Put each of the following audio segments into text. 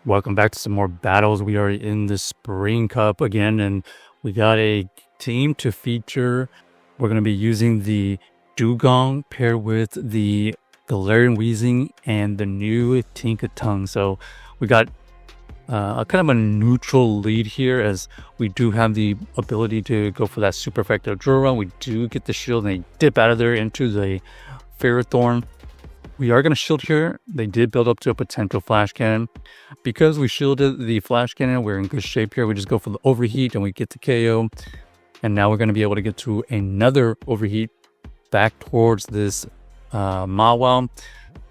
Welcome back to some more battles. We are in the Spring Cup again, and we got a team to feature. We're going to be using the Dewgong paired with the Galarian Weezing and the new Tinkaton. So we got a kind of a neutral lead here, as we do have the ability to go for that super effective drill run. We do get the shield and they dip out of there into the Ferrothorn. We are going to shield here. They did build up to a potential flash cannon. Because we shielded the flash cannon, we're in good shape here. We just go for the overheat and we get the KO. And now we're going to be able to get to another overheat back towards this Mawile.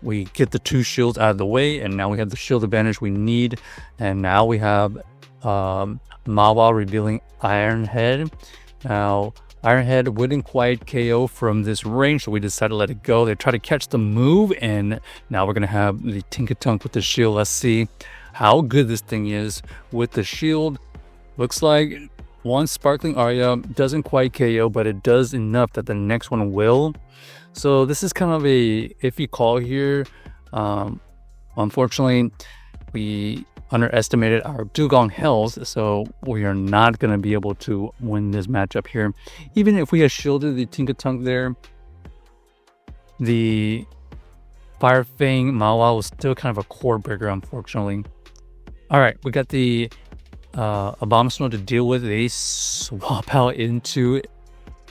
We get the two shields out of the way, and now we have the shield advantage we need. And now we have Mawile revealing Iron Head. Now, Iron Head wouldn't quite KO from this range, so we decided to let it go. They try to catch the move, and now we're going to have the Tinkaton with the shield. Let's see how good this thing is with the shield. Looks like one Sparkling Aria doesn't quite KO, but it does enough that the next one will. So this is kind of a iffy call here. Unfortunately, we underestimated our Dewgong health, so we are not going to be able to win this matchup here. Even if we had shielded the Tinkaton there, the Fire Fang Mawile was still kind of a core breaker, unfortunately. Alright, we got the Abomasnow to deal with. They swap out into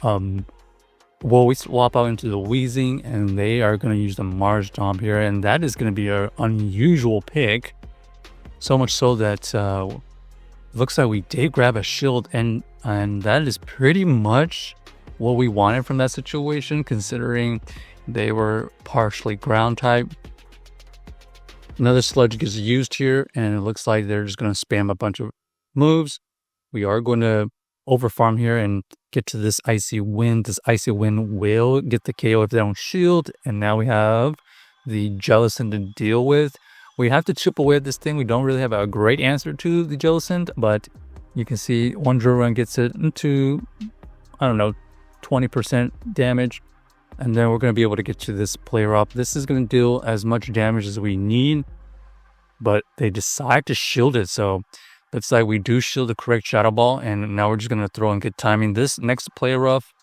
we swap out into the Weezing, and they are going to use the Marshtomp here, and that is going to be an unusual pick. So much so that looks like we did grab a shield, and that is pretty much what we wanted from that situation, considering they were partially ground type. Another sludge gets used here, and it looks like they're just going to spam a bunch of moves. We are going to overfarm here and get to this Icy Wind. This Icy Wind will get the KO if they don't shield, and now we have the Jellicent to deal with. We have to chip away at this thing. We don't really have a great answer to the Jellicent, but you can see one drill run gets it into, 20% damage. And then we're going to be able to get to this player up. This is going to deal as much damage as we need, but they decide to shield it. So looks like we do shield the correct Shadow Ball, and now we're just going to throw in good timing. This next player rough,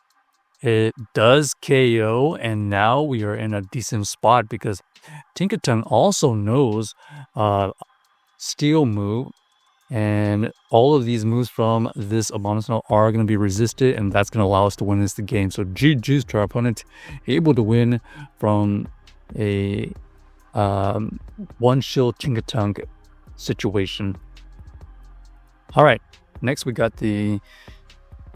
it does KO, and now we are in a decent spot because Tinkaton also knows Steel move, and all of these moves from this Abomasnow are going to be resisted, and that's going to allow us to win this game. So GG's to our opponent, able to win from a one shield Tinkaton situation. All right, next we got the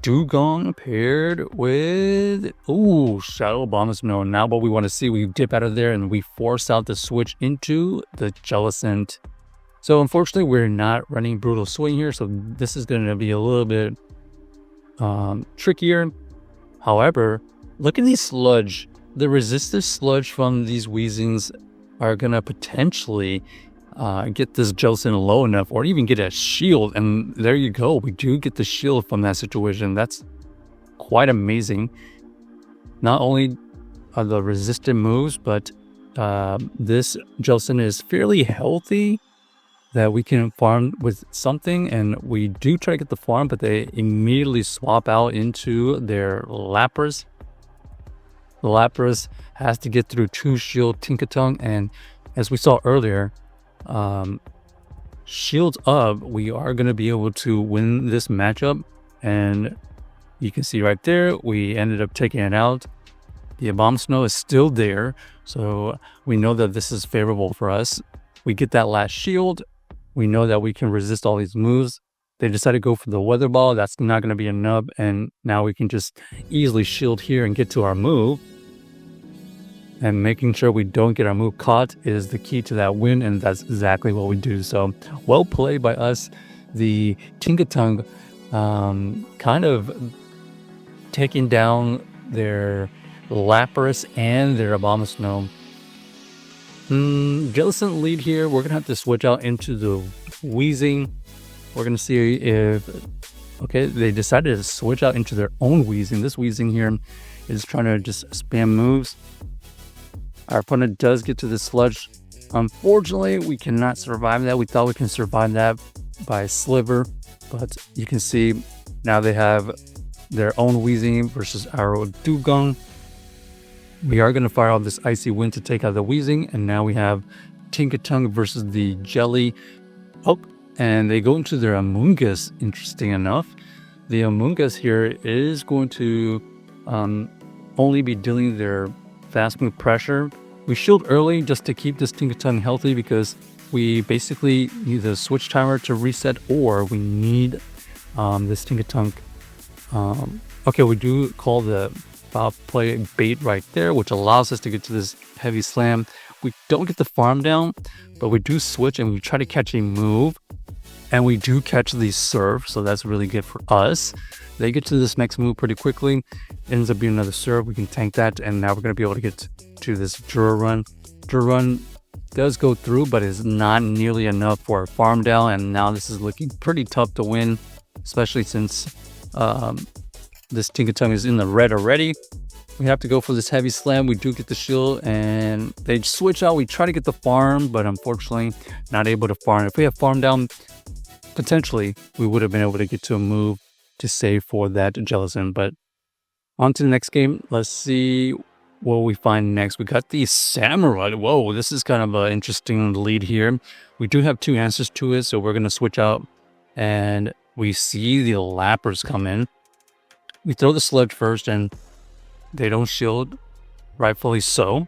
Dewgong paired with Shadow Abomasnow. Now what we want to see, we dip out of there and we force out the switch into the Jellicent. So unfortunately, we're not running Brutal Swing here, so this is going to be a little bit trickier. However, look at these sludge. The resistive sludge from these Weezings are going to potentially get this Jellicent low enough, or even get a shield, and there you go. We do get the shield from that situation. That's quite amazing. Not only are the resistant moves, but this Jellicent is fairly healthy, that we can farm with something, and we do try to get the farm, but they immediately swap out into their Lapras. The Lapras has to get through two shield Tinkaton, and as we saw earlier, shields up, we are going to be able to win this matchup. And you can see right there, we ended up taking it out. The Abomasnow is still there, so we know that this is favorable for us. We get that last shield. We know that we can resist all these moves. They decided to go for the Weather Ball. That's not going to be enough, and now we can just easily shield here and get to our move. And making sure we don't get our move caught is the key to that win, and that's exactly what we do. So, well played by us. The Tinkaton kind of taking down their Lapras and their Abomasnow. Jellicent lead here. We're going to have to switch out into the Weezing. We're going to see if... Okay, they decided to switch out into their own Weezing. This Weezing here is trying to just spam moves. Our opponent does get to the sludge Unfortunately, we cannot survive that. We thought we can survive that by a sliver, but you can see now they have their own Weezing versus our Dewgong. We are going to fire off this Icy Wind to take out the Weezing, and now we have Tinkaton versus the Jelly. Oh, and they go into their Amoonguss, interesting enough. The Amoonguss here is going to only be dealing their fast move pressure. We shield early just to keep this Tinkaton healthy because we basically need the switch timer to reset, or we need this Tinkaton. Okay, we do call the foul play bait right there, which allows us to get to this heavy slam. We don't get the farm down, but we do switch and we try to catch a move, and we do catch the serve, so that's really good for us. They get to this next move pretty quickly. It ends up being another serve. We can tank that, and now we're going to be able to get to this Dura Run. Dura Run does go through, but is not nearly enough for a farm down, and now this is looking pretty tough to win, especially since this Tinkaton is in the red already. We have to go for this heavy slam. We do get the shield, and they switch out. We try to get the farm, but unfortunately not able to farm. If we have farm down, potentially we would have been able to get to a move to save for that Jellicent. But on to the next game. Let's see what we find next. We got the Samurai. Whoa, this is kind of an interesting lead here. We do have two answers to it, so we're going to switch out, and we see the Lappers come in. We throw the sludge first, and they don't shield, rightfully so.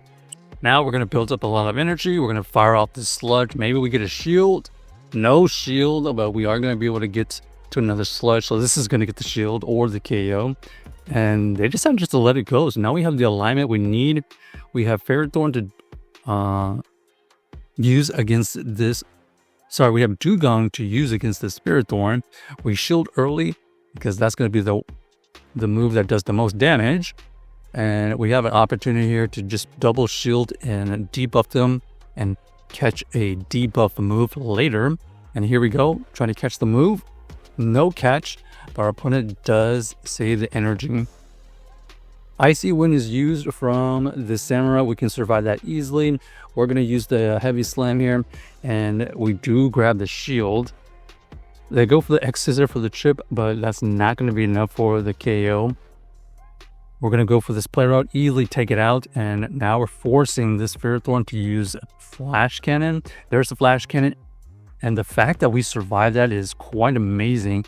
Now we're going to build up a lot of energy. We're going to fire off this sludge. Maybe we get a shield. No shield, but we are going to be able to get to another sludge. So this is going to get the shield or the KO. And they decided just to let it go. So now we have the alignment we need. We have Ferrothorn to use against this. Sorry, we have Dewgong to use against the Ferrothorn. We shield early because that's going to be the move that does the most damage. And we have an opportunity here to just double shield and debuff them and catch a debuff move later. And here we go, trying to catch the move. No catch, but our opponent does save the energy. Icy Wind is used from the Samurai. We can survive that easily. We're going to use the heavy slam here, and we do grab the shield. They go for the X Scissor for the chip, but that's not going to be enough for the KO. We're going to go for this play route, easily take it out, and now we're forcing this Ferrothorn to use Flash Cannon. There's the Flash Cannon, and the fact that we survived that is quite amazing.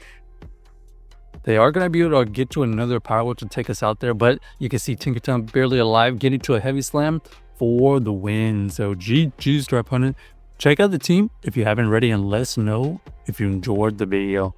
They are going to be able to get to another Power Whip to take us out there, but you can see Tinkaton barely alive, getting to a heavy slam for the win. So GG's to our opponent. Check out the team if you haven't already, and let us know if you enjoyed the video.